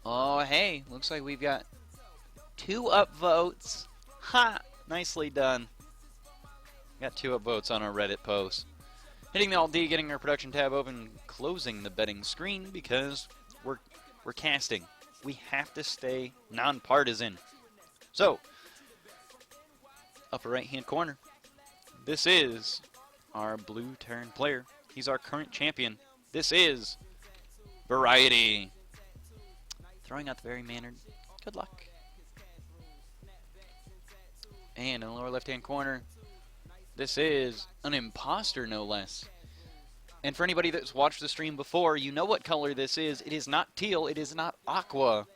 Oh, hey, looks like we've got 2 upvotes. Ha! Nicely done. Got 2 upvotes on our Reddit post. Hitting the Alt D, getting our production tab open, closing the betting screen because we're casting. We have to stay nonpartisan. So, upper right hand corner. This is our blue Terran player. He's our current champion. This is Variety. Throwing out the very mannered. Good luck. And in the lower left hand corner, this is an imposter, no less. And for anybody that's watched the stream before, you know what color this is. It is not teal. It is not aqua.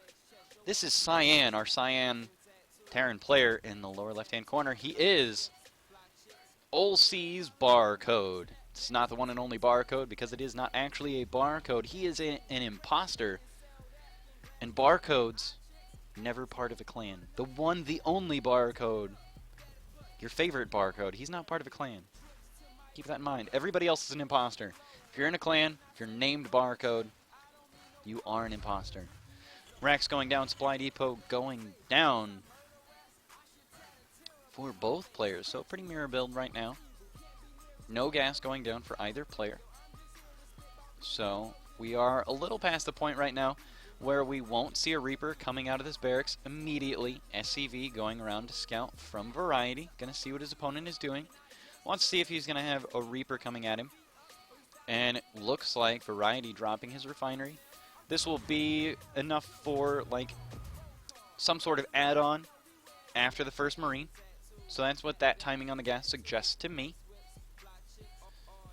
This is cyan, our cyan Terran player in the lower left-hand corner. He is Olsey's Barcode. It's not the one and only Barcode because it is not actually a barcode. He is an imposter. And barcodes, never part of a clan. The one, the only Barcode. Your favorite Barcode. He's not part of a clan. Keep that in mind. Everybody else is an imposter. If you're in a clan, if you're named Barcode, you are an imposter. Rax going down, Supply Depot going down for both players. So pretty mirror build right now. No gas going down for either player. So we are a little past the point right now where we won't see a Reaper coming out of this barracks immediately. SCV going around to scout from Variety. Going to see what his opponent is doing. Wants to see if he's going to have a Reaper coming at him. And it looks like Variety dropping his refinery. This will be enough for like some sort of add-on after the first Marine. So that's what that timing on the gas suggests to me.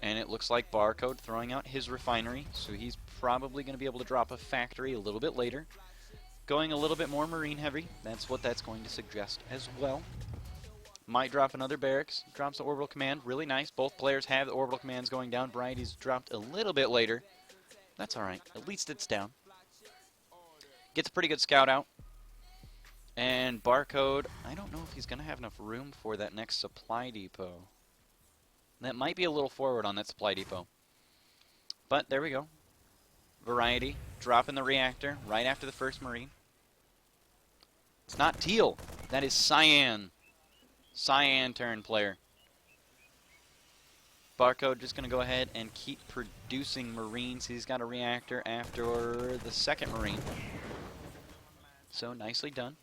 And it looks like Barcode throwing out his refinery. So he's probably going to be able to drop a factory a little bit later. Going a little bit more Marine heavy. That's what that's going to suggest as well. Might drop another barracks. Drops the orbital command. Really nice. Both players have the orbital commands going down. Variety's dropped a little bit later. That's alright. At least it's down. Gets a pretty good scout out. And Barcode, I don't know if he's going to have enough room for that next supply depot. That might be a little forward on that supply depot. But there we go. Variety dropping the reactor right after the first Marine. It's not teal. That is cyan. Cyan Terran player. Barcode just going to go ahead and keep producing Marines. He's got a reactor after the second Marine. So nicely done.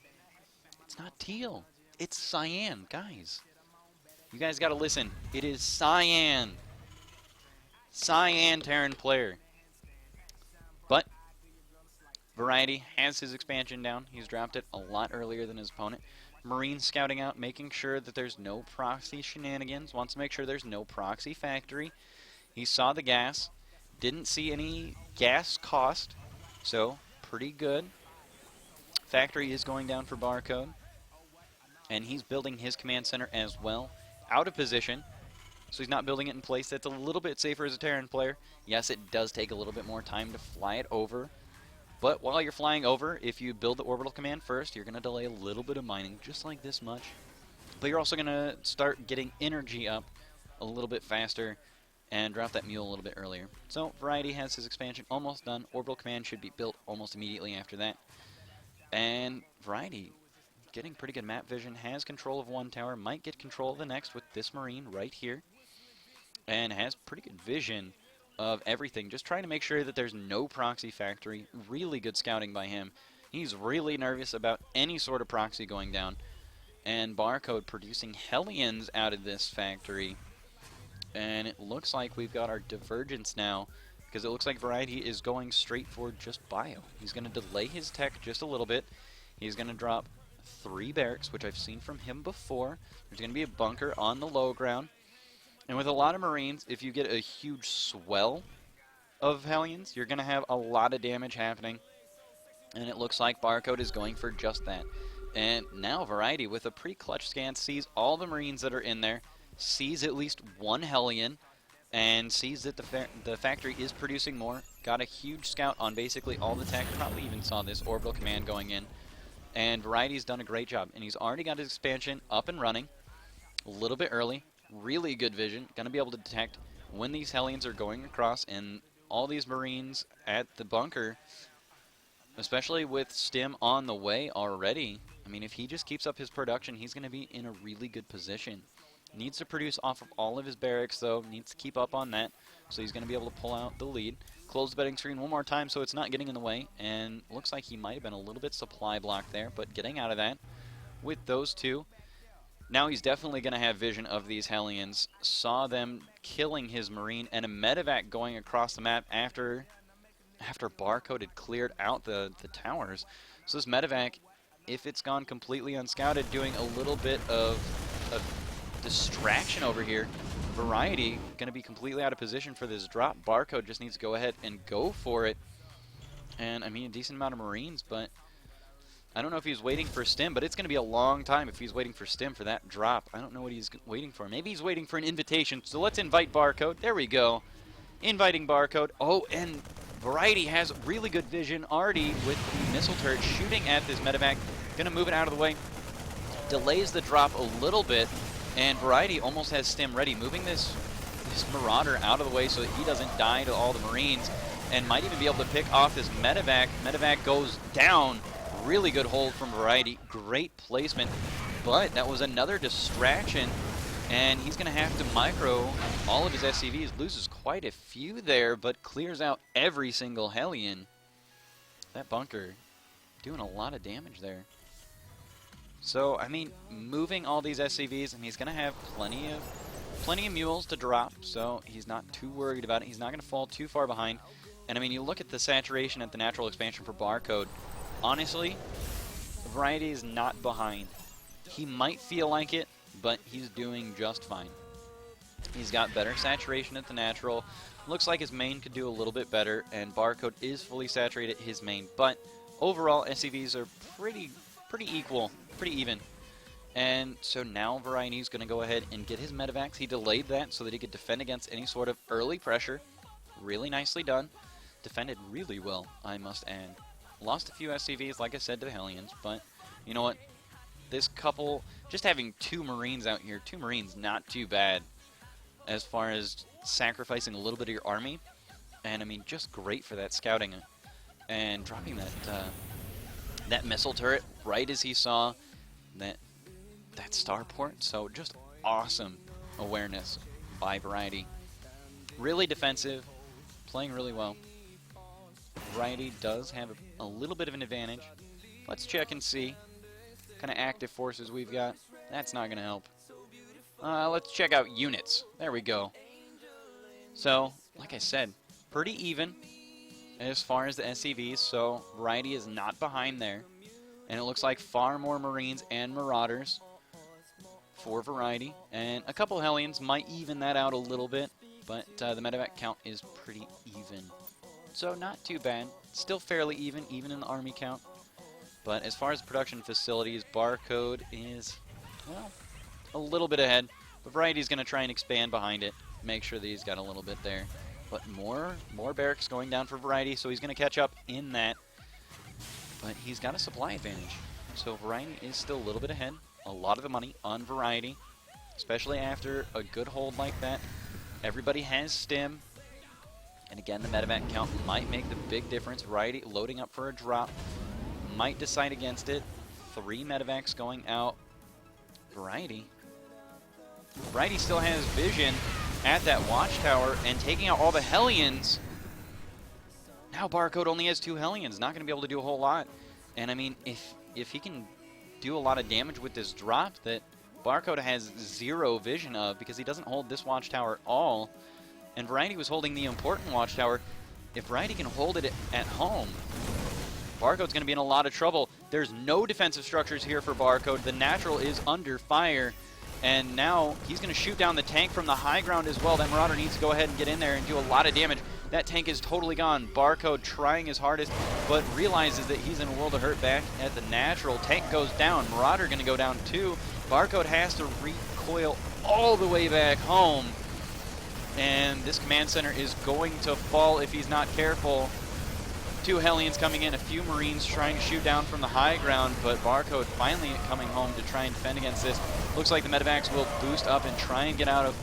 It's not teal. It's cyan, guys. You guys got to listen. It is cyan. Cyan Terran player. But Variety has his expansion down. He's dropped it a lot earlier than his opponent. Marine scouting out, making sure that there's no proxy shenanigans. Wants to make sure there's no proxy factory. He saw the gas. Didn't see any gas cost. So, pretty good. Factory is going down for Barcode. And he's building his command center as well. Out of position. So he's not building it in place. That's a little bit safer as a Terran player. Yes, it does take a little bit more time to fly it over. But while you're flying over, if you build the orbital command first, you're going to delay a little bit of mining, just like this much. But you're also going to start getting energy up a little bit faster and drop that mule a little bit earlier. So Variety has his expansion almost done. Orbital command should be built almost immediately after that. And Variety, getting pretty good map vision, has control of one tower, might get control of the next with this Marine right here. And has pretty good vision of everything, just trying to make sure that there's no proxy factory. Really good scouting by him. He's really nervous about any sort of proxy going down. And Barcode producing Hellions out of this factory. And it looks like we've got our divergence now, because it looks like Variety is going straight for just bio. He's going to delay his tech just a little bit. He's going to drop 3 barracks, which I've seen from him before. There's going to be a bunker on the low ground. And with a lot of Marines, if you get a huge swell of Hellions, you're going to have a lot of damage happening. And it looks like Barcode is going for just that. And now Variety, with a pretty clutch scan, sees all the Marines that are in there, sees at least one Hellion, and sees that the factory is producing more. Got a huge scout on basically all the tech. Probably even saw this orbital command going in. And Variety's done a great job. And he's already got his expansion up and running a little bit early. Really good vision. Going to be able to detect when these Hellions are going across, and all these Marines at the bunker especially with Stim on the way already. I mean, if he just keeps up his production, he's going to be in a really good position. Needs to produce off of all of his barracks, though. Needs to keep up on that, so he's going to be able to pull out the lead. Close the betting screen one more time so it's not getting in the way, and looks like he might have been a little bit supply blocked there, but getting out of that with those two. Now he's definitely going to have vision of these Hellions. Saw them killing his Marine and a medevac going across the map after Barcode had cleared out the towers. So this medevac, if it's gone completely unscouted, doing a little bit of distraction over here. Variety going to be completely out of position for this drop. Barcode just needs to go ahead and go for it. And, I mean, a decent amount of Marines, but I don't know if he's waiting for Stim, but it's going to be a long time if he's waiting for Stim for that drop. I don't know what he's waiting for. Maybe he's waiting for an invitation. So let's invite Barcode. There we go. Inviting Barcode. Oh, and Variety has really good vision already with the missile turret shooting at this medevac. Going to move it out of the way. Delays the drop a little bit. And Variety almost has Stim ready, moving this Marauder out of the way so that he doesn't die to all the Marines, and might even be able to pick off this medevac. Medevac goes down. Really good hold from Variety. Great placement, but that was another distraction, and he's going to have to micro all of his SCVs. Loses quite a few there, but clears out every single Hellion. That bunker doing a lot of damage there. So, I mean, moving all these SCVs, and he's going to have plenty of mules to drop, so he's not too worried about it. He's not going to fall too far behind. And, I mean, you look at the saturation at the natural expansion for Barcode. Honestly, Variety is not behind. He might feel like it, but he's doing just fine. He's got better saturation at the natural. Looks like his main could do a little bit better, and Barcode is fully saturated at his main. But overall, SCVs are pretty equal, pretty even. And so now Variety's going to go ahead and get his medevacs. He delayed that so that he could defend against any sort of early pressure. Really nicely done. Defended really well, I must add. Lost a few SCVs, like I said, to the Hellions, but you know what? This couple, just having 2 Marines out here, 2 Marines, not too bad as far as sacrificing a little bit of your army. And I mean, just great for that scouting and dropping that missile turret right as he saw that starport. So just awesome awareness by Variety. Really defensive, playing really well. Variety does have a little bit of an advantage. Let's check and see what kind of active forces we've got. That's not going to help. Let's check out units. There we go. So, like I said, pretty even as far as the SCVs, so Variety is not behind there. And it looks like far more Marines and Marauders for Variety. And a couple Hellions might even that out a little bit, but the medevac count is pretty even. So not too bad. Still fairly even in the army count. But as far as production facilities, Barcode is, well, a little bit ahead. But Variety's going to try and expand behind it. Make sure that he's got a little bit there. But more barracks going down for Variety, so he's going to catch up in that. But he's got a supply advantage. So Variety is still a little bit ahead. A lot of the money on Variety, especially after a good hold like that. Everybody has Stim. And again, the medevac count might make the big difference. Variety loading up for a drop. Might decide against it. 3 medevacs going out. Variety still has vision at that watchtower and taking out all the Hellions. Now Barcode only has 2 Hellions. Not going to be able to do a whole lot. And I mean, if he can do a lot of damage with this drop that Barcode has 0 vision of, because he doesn't hold this watchtower at all, and Variety was holding the important watchtower. If Variety can hold it at home, Barcode's going to be in a lot of trouble. There's no defensive structures here for Barcode. The natural is under fire. And now he's going to shoot down the tank from the high ground as well. That Marauder needs to go ahead and get in there and do a lot of damage. That tank is totally gone. Barcode trying his hardest, but realizes that he's in a world of hurt back at the natural. Tank goes down. Marauder going to go down too. Barcode has to recoil all the way back home. And this command center is going to fall if he's not careful. 2 Hellions coming in, a few Marines trying to shoot down from the high ground, but Barcode finally coming home to try and defend against this. Looks like the medevacs will boost up and try and get out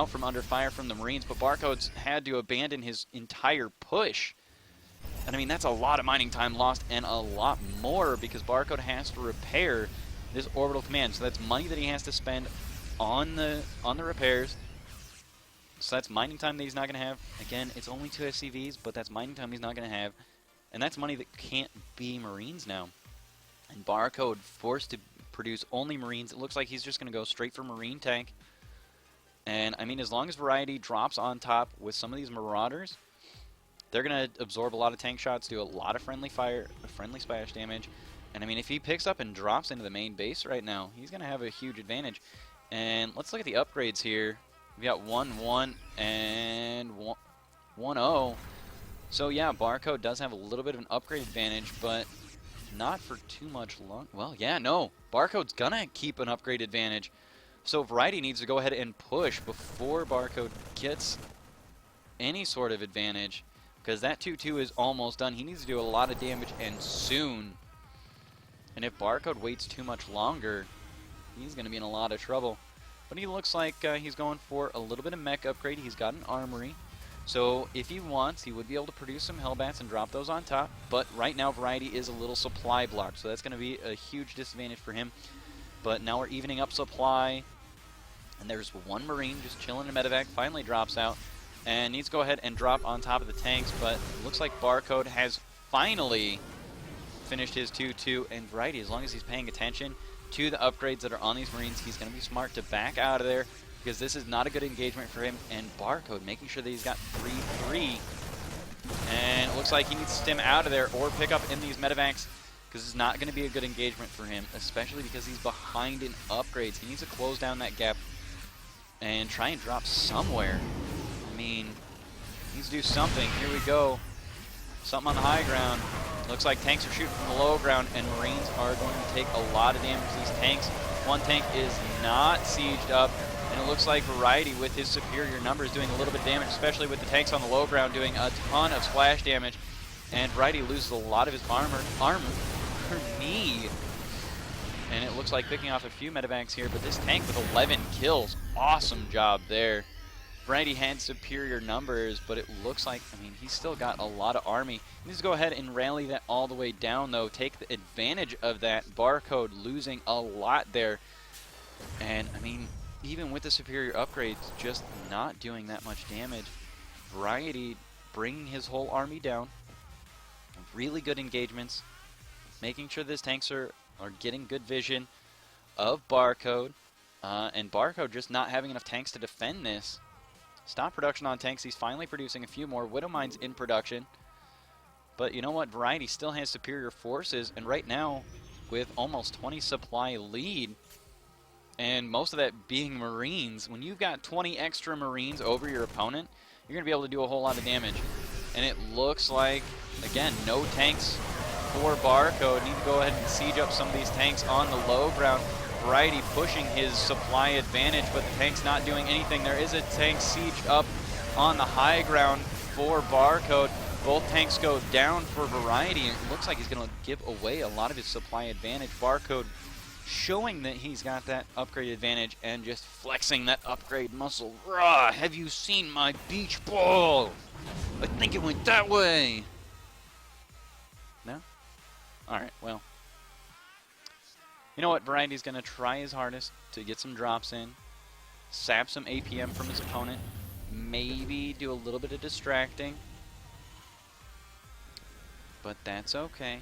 from under fire from the Marines, but Barcode's had to abandon his entire push And I mean, that's a lot of mining time lost and a lot more because Barcode has to repair this orbital command. So that's money that he has to spend on the repairs. So that's mining time that he's not going to have. Again, it's only 2 SCVs, but that's mining time he's not going to have. And that's money that can't be Marines now. And Barcode forced to produce only Marines. It looks like he's just going to go straight for Marine tank. And I mean, as long as Variety drops on top with some of these Marauders, they're going to absorb a lot of tank shots, do a lot of friendly fire, friendly splash damage. And I mean, if he picks up and drops into the main base right now, he's going to have a huge advantage. And let's look at the upgrades here. We got 1-1 and 1-0. So yeah, Barcode does have a little bit of an upgrade advantage, but not for too much long. Well, yeah, no. Barcode's going to keep an upgrade advantage. So Variety needs to go ahead and push before Barcode gets any sort of advantage, because that 2-2 is almost done. He needs to do a lot of damage and soon. And if Barcode waits too much longer, he's going to be in a lot of trouble. But he looks like he's going for a little bit of mech upgrade. He's got an armory. So if he wants, he would be able to produce some Hellbats and drop those on top. But right now, Variety is a little supply blocked. So that's going to be a huge disadvantage for him. But now we're evening up supply. And there's one Marine just chilling in medevac. Finally drops out. And needs to go ahead and drop on top of the tanks. But it looks like Barcode has finally finished his 2-2. And Variety, as long as he's paying attention to the upgrades that are on these Marines, he's going to be smart to back out of there, because this is not a good engagement for him. And Barcode making sure that he's got 3-3. And it looks like he needs to stim out of there or pick up in these medevacs, because it's not going to be a good engagement for him, especially because he's behind in upgrades. He needs to close down that gap and try and drop somewhere. I mean, he needs to do something. Here we go. Something on the high ground. Looks like tanks are shooting from the low ground, and Marines are going to take a lot of damage to these tanks. One tank is not sieged up, and it looks like Variety, with his superior numbers, doing a little bit of damage, especially with the tanks on the low ground doing a ton of splash damage. And Variety loses a lot of his armor knee. And it looks like picking off a few medevacs here, but this tank with 11 kills, awesome job there. Variety had superior numbers, but it looks like, I mean, he's still got a lot of army. He needs to go ahead and rally that all the way down, though. Take the advantage of that. Barcode losing a lot there. And, I mean, even with the superior upgrades, just not doing that much damage. Variety bringing his whole army down. Really good engagements. Making sure these tanks are getting good vision of Barcode. And Barcode just not having enough tanks to defend this. Stop production on tanks. He's finally producing a few more. Widow Mines in production. But you know what? Variety still has superior forces. And right now, with almost 20 supply lead, and most of that being Marines, when you've got 20 extra Marines over your opponent, you're going to be able to do a whole lot of damage. And it looks like, again, no tanks for Barcode. Need to go ahead and siege up some of these tanks on the low ground. Variety pushing his supply advantage, but the tank's not doing anything. There is a tank sieged up on the high ground for Barcode. Both tanks go down for Variety, and it looks like he's going to give away a lot of his supply advantage. Barcode showing that he's got that upgrade advantage and just flexing that upgrade muscle. Rah! Have you seen my beach ball? I think it went that way. No? Alright, well. You know what? Variety's going to try his hardest to get some drops in, sap some APM from his opponent, maybe do a little bit of distracting, but that's okay.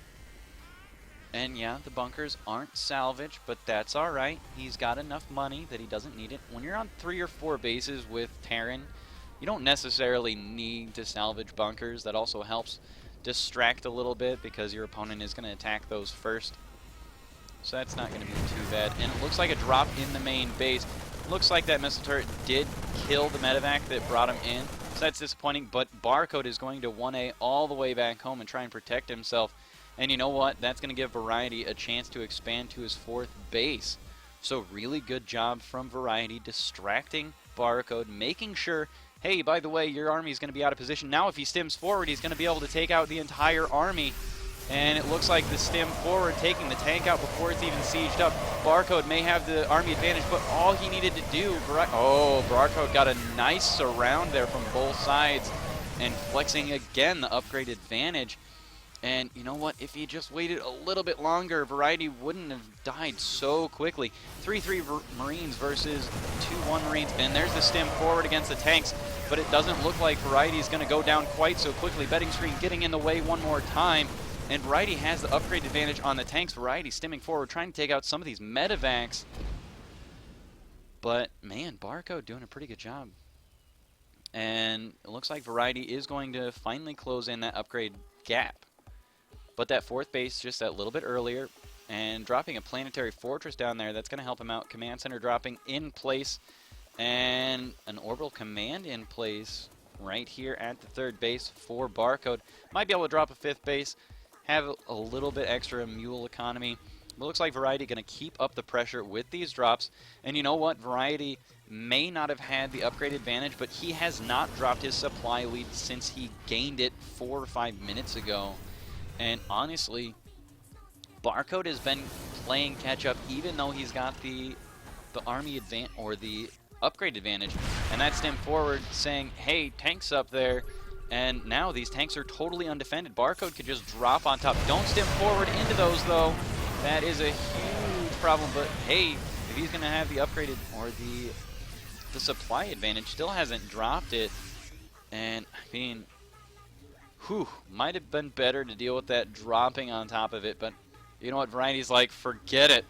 And yeah, the bunkers aren't salvaged, but that's alright. He's got enough money that he doesn't need it. When you're on 3 or 4 bases with Terran, you don't necessarily need to salvage bunkers. That also helps distract a little bit because your opponent is going to attack those first. So that's not going to be too bad. And it looks like a drop in the main base. Looks like that missile turret did kill the medevac that brought him in. So that's disappointing, but Barcode is going to 1A all the way back home and try and protect himself. And you know what? That's going to give Variety a chance to expand to his 4th base. So really good job from Variety, distracting Barcode, making sure, hey, by the way, your army is going to be out of position. Now if he stims forward, he's going to be able to take out the entire army. And it looks like the stim forward, taking the tank out before it's even sieged up. Barcode may have the army advantage, but all he needed to do... Oh, Barcode got a nice surround there from both sides. and flexing again the upgrade advantage. And you know what? If he just waited a little bit longer, Variety wouldn't have died so quickly. 3-3 Marines versus 2-1 Marines. And there's the stim forward against the tanks. But it doesn't look like Variety is going to go down quite so quickly. Betting screen getting in the way one more time. And Variety has the upgrade advantage on the tanks. Variety stimming forward, trying to take out some of these medevacs. But, man, Barcode doing a pretty good job. And it looks like Variety is going to finally close in that upgrade gap. But that fourth base just that little bit earlier, and dropping a planetary fortress down there, that's going to help him out. Command center dropping in place, and an orbital command in place right here at the third base for Barcode. Might be able to drop a fifth base, have a little bit extra mule economy. But looks like Variety going to keep up the pressure with these drops. And you know what? Variety may not have had the upgrade advantage, but he has not dropped his supply lead since he gained it 4 or 5 minutes ago. And honestly, Barcode has been playing catch-up even though he's got the army advantage or the upgrade advantage. And that's stem forward saying, hey, tanks up there. And now these tanks are totally undefended. Barcode could just drop on top. Don't stem forward into those, though. That is a huge problem. But hey, if he's going to have the upgraded or the supply advantage, still hasn't dropped it. And I mean, might have been better to deal with that dropping on top of it, but you know what, Variety's like, forget it.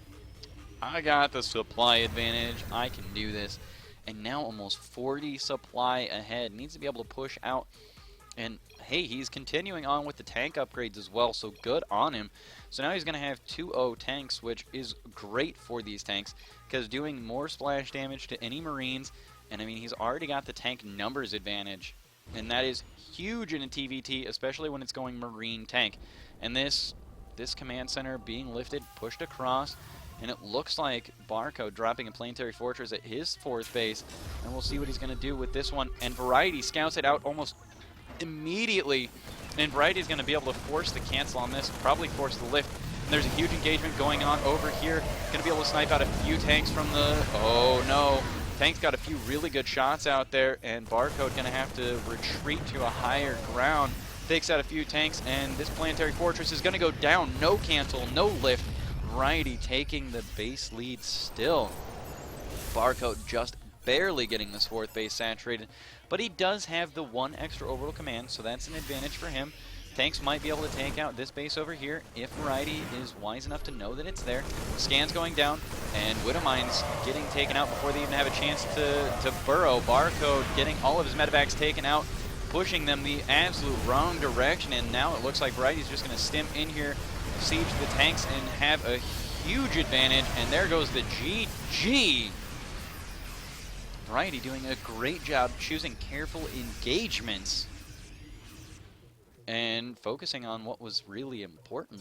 I got the supply advantage, I can do this. And now almost 40 supply ahead, needs to be able to push out. And hey, he's continuing on with the tank upgrades as well, so good on him. So now he's going to have 2-0 tanks, which is great for these tanks, because doing more splash damage to any Marines, and I mean, he's already got the tank numbers advantage. And that is huge in a TVT, especially when it's going Marine tank. And this command center being lifted, pushed across, and it looks like Barcode dropping a planetary fortress at his fourth base. And we'll see what he's going to do with this one. And Variety scouts it out almost immediately. And Variety is going to be able to force the cancel on this, probably force the lift. And there's a huge engagement going on over here. Going to be able to snipe out a few tanks from the... Oh, no. Tank's got a few really good shots out there, and Barcode going to have to retreat to a higher ground. Takes out a few tanks, and this planetary fortress is going to go down. No cancel, no lift. Variety taking the base lead still. Barcode just barely getting this fourth base saturated, but he does have the one extra orbital command, so that's an advantage for him. Tanks might be able to take out this base over here if Variety is wise enough to know that it's there. Scans going down, and Widowmine's getting taken out before they even have a chance to burrow. Barcode getting all of his medevacs taken out, pushing them the absolute wrong direction, and now it looks like Variety's just going to stim in here, siege the tanks, and have a huge advantage, and there goes the GG. Variety doing a great job choosing careful engagements and focusing on what was really important.